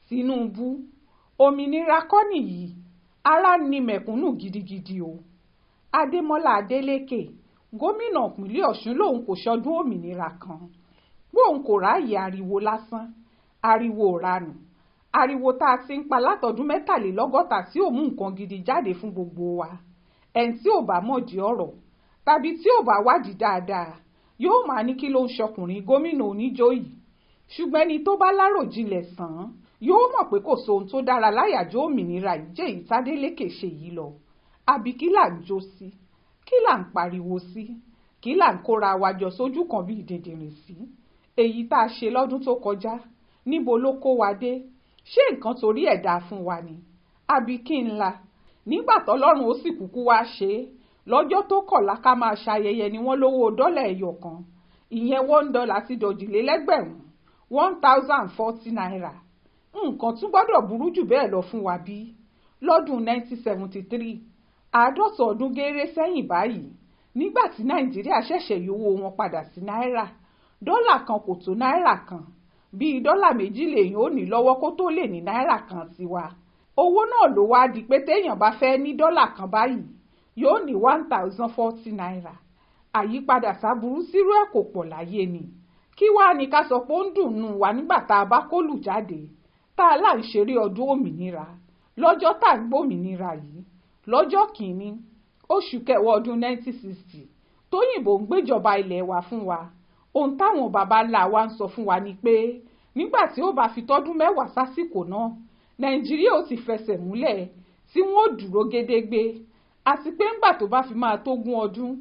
Tinubu, òmìnira kọ́ nìyí, ara ni mẹ̀kúnnù gidigidi o. Adémọ́lá Adélékè, gómìnà ìpínlẹ̀ Ọ̀ṣun lòun kò ṣọdún òmìnira kan. Bóun kò ráàyè ariwo lásán, ariwo òranù, ariwo tá a ti ń pa látọdún 63 tí ò mú nǹkan gidi jáde fún gbogbo wa. Ẹni tí ò bá mọ̀dí ọ̀rọ̀ tàbí tí ò bá wádìí dáadáa yóò máa ní kí ló ń ṣọkùnrin gómìnà oníjó yìí. Ṣùgbọ́n ẹni tó bá láròjinlẹ̀ sàn án yóò mọ̀ pé kò sóhun tó dára láyàjọ́ òmìnira yìí jẹ́ èyí tádélékè ṣe yìí lọ. Àbí kí là ń jó sí, kí là ń pariwo sí, kí là ń kóra wa jọ sójú kan bíi dìndìnrìn sí. Èyí tá a ṣe lọ́dún tó kọjá níbo ló kó wa dé? Ṣé nǹkan torí ẹ̀ dáa fún wa ni? Àbí kí n la? Nígbà tọ́lọ́run ó sì kúkú wá ṣe é lọ́jọ́ tó kọ̀lá ká máa ṣayẹyẹ ni wọ́n lówó dọ́là ẹyọ kan, ìyẹn $1 ti dọ̀jìlélẹ́gbẹ̀rún, 1040 naira. Nǹkan tún gbọ́dọ̀ burú jù bẹ́ẹ̀ lọ fún wa bí? Lọ́dún 1973, 50 ọdún gééré sẹ́yìn báyìí, nígbà tí Nàìjíríà ṣẹ̀ṣẹ̀ yówó wọn padà sí náírà, dọ́là kan kò tó náírà kan, bíi $2 lèèyàn ò ní lọ́wọ́ kó tó lè ní náírà kan tiwa. Owó náà ló wá di pé téèyàn bá fẹ́ ní dọ́là kan báyìí yóò ní 1040 naira. Àyípadà sáburú sírú ẹ̀ kò pọ̀ láyé ni. Kí wá ní ká sọ pé ó ń dùnnú wa nígbà tá a bá kólù jáde tá a là ń ṣeré ọdún òmìnira lọ́jọ́ tá a gbòmìnira yìí lọ́jọ́ kìíní oṣù kẹwàá ọdún 1960 tóyìnbó ń gbéjọba ilẹ̀ wa fún wa. Ohun táwọn baba ńlá wa ń sọ fún wa ni pé nígbà tí ó bá fi tọ́dún 10 sásìkò náà Nàìjíríà ó ti fẹsẹ̀ múlẹ̀ tí wọ́n ó dúró gédégbé, àti pé ńgbà tó bá fi máa tó 20 ọdún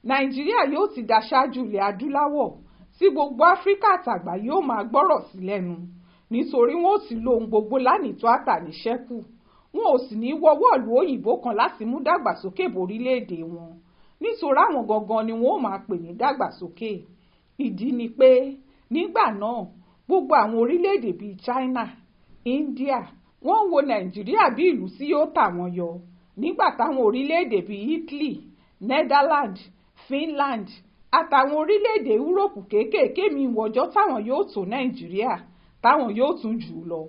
Nàìjíríà yóò ti dá ṣáájú ilẹ̀ adúláwọ̀ tí gbogbo Áfíríkà àtàgbà yóò máa gbọ́rọ̀ sí lẹ́nu, nítorí wọn ò sì lo ohun gbogbo lánìtó àtàníṣẹ́kù. Wọn ò sì ní wọ́wọ́ ìlú òyìnbó kan láti mú dàgbàsókè borílẹ̀-èdè wọn, nítorí àwọn gangan ni wọn ò máa pè ní dàgbàsókè. Ìdí ni pé nígbà náà gbogbo àwọn orílẹ̀-èdè bíi China, India wọ́n ń wo Nàìjíríà bí ìlú tí yóò tà wọ́n yọ, nígbà táwọn orílẹ̀-èdè bíi Italy, Netherlands, Finland àtàwọn orílẹ̀-èdè Europe kéékèèké mi wọjọ́ táwọn yóò tó Nàìjíríà táwọn yóò tún jù ú lọ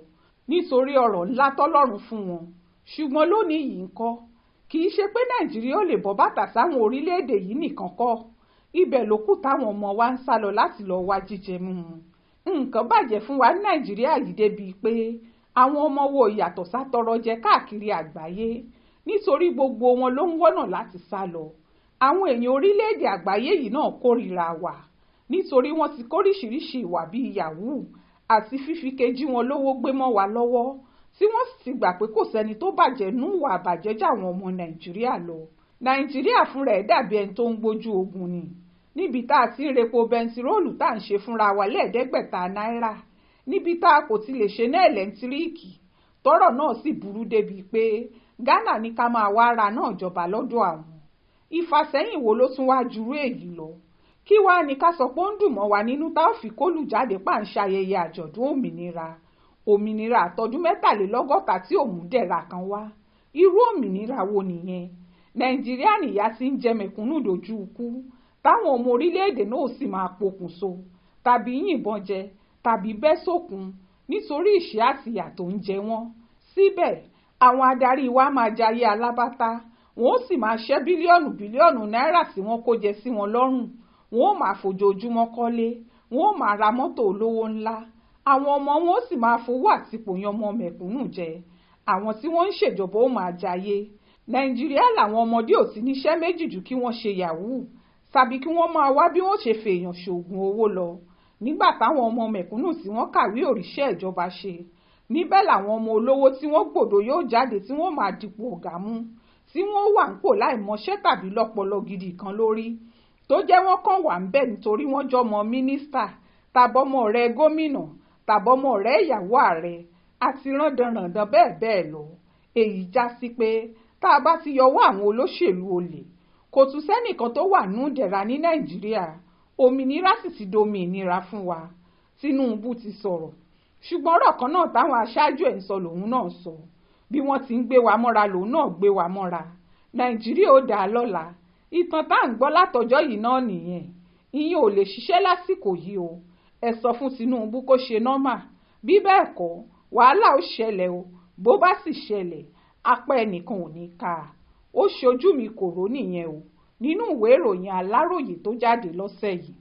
nítorí ọrọ̀ ńlá tọ́lọ́run fún wọn. Ṣùgbọ́n lónìí yìí ńkọ́, kì í ṣe pé Nàìjíríà ò lè bọ́ bàtà sáwọn orílẹ̀-èdè yìí nìkan kọ́, ibẹ̀ ló kù táwọn ọmọ wa ń sá lọ láti lọ wá jíjẹ mímu. Nǹkan bàjẹ́ fún wa ní Nàìjíríà yìí débi pé àwọn ọmọ wo ìyàtọ̀ sátọrọ jẹ káàkiri àgbáyé nítorí gbogbo wọn ló ń wọ́nà láti sá lọ. Àwọn èèyàn orílẹ̀-èdè àgbáyé yìí náà kórìíra wa nítorí wọ́n ti kóríṣiríṣi ìwà bíi yahoo àti fífi kejì wọn lówó gbé mọ́ wa lọ́wọ́, tí wọ́n sì ti gbà pé kò sẹ́ni tó bàjẹ́ nú ìwà àbàjẹ́ jáwọn ọmọ Nàìjíríà lọ. Nàìjíríà fúnra ẹ̀ dàbí ẹni tó ń gbójú ogun ni, níbi tá a ti ń repo bẹntiróòlù tá à ń ṣe fúnra wa $500, níbi tá a kò ti lè ṣe náà ẹ̀lẹ́ńtíríìkì, tọ́rọ̀ náà sì burú débi pé Ghana ní ká máa wá ra náà jọba lọ́dọ̀ àwọn. Ìfàsẹ́yìn wo ló tún wá jurú èyí lọ? Kí wá ní ká sọ pé ó ń dùn mọ́ wa nínú tá ò fi kólù jáde pà ń ṣayẹyẹ àjọ̀dún òmìnira àtọdún 63 tí ò mú dẹ̀ra kan wá. Irú òmìnira wo nìyẹn? Nàìjíríà nìyà ti ń jẹ mẹ̀kúnnù dojú ikú, táwọn ọmọ orílẹ̀-èdè náà sì máa pokùnso tàbí yìnbọn jẹ tàbí bẹ́ sókun nítorí ìṣẹ́ àtìyà tó ń jẹ wọ́n. Síbẹ̀ àwọn adarí wa máa jayé alábátá, wọn ó sì máa ṣẹ́ bílíọ̀nù náírà tí wọ́n kó jẹ sí wọn lọ́rùn. Wọn ó máa fojoojúmọ́ kọ́lé, wọn ó máa ra mọ́tò olówó ńlá, àwọn ọmọ wọn ó sì máa fowó àtipò yan ọmọ mẹ̀kúnnù jẹ. Àwọn tí wọ́n ń ṣèjọba ó máa jayé. Nàìjíríà làwọn ọmọdé ò ti níṣẹ́ méjì jù kí wọ́n ṣe yahoo tàbí kí wọ́n máa wá bí wọ́n ṣe fèèyàn ṣoògùn owó lọ. Nígbà táwọn ọmọ mẹ̀kúnnù tí wọ́n kàwé òrìṣẹ́ ìjọba ṣe, níbẹ̀ làwọn ọmọ olówó tí wọ́n gbòdo yóò jáde tí wọ́n máa dipò ọ̀gá mú, tí wọ́n wà ń pò láì mọṣẹ́ tàbí lọ́pọlọ gidi kan lórí, tó jẹ́ wọ́n kàn wà ń bẹ̀ nítorí wọ́n jọmọ mínísítà tàbọ́mọ ọ̀rẹ́ gómìnà tàbọ́mọ ọ̀rẹ́ ìyàwó ààrẹ àti rándanràndan bẹ́ẹ̀ bẹ́ẹ̀ lọ. Èyí já sí pé tá a bá ti yọwọ́ àwọn olóṣèlú olè, kò tún sẹ́nìkan tó wà nú ìdẹ̀ra ní Nàìjíríà. Òmìnira sì ti dominira fún wa. Tinubu ti sọ̀rọ̀, ṣùgbọ́n ọ̀rọ̀ kan náà táwọn aṣáájú ẹ̀ ń sọ lòun náà sọ. Bí wọ́n ti ń gbé wa mọ́ra lòun náà gbé wa mọ́ra. Nàìjíríà ó dáa lọ́la. Ìtàn tá à ń gbọ́ látọjọ́ yìí náà nìyẹn. Ìyẹn ò lè ṣiṣẹ́ lásìkò yìí o. Ẹ sọ fún Tinubu kó ṣe nọ́mà. Bí bẹ́ẹ̀ kọ́, wàhálà ó ṣẹlẹ̀ o, bó bá sì ṣẹlẹ̀ apá ẹnìkan ò ní ká a. Ó ṣojú mi kò rò nìyẹn o nínú ìwé ìròyìn Aláròyé tó jáde lọ́sẹ̀ yìí.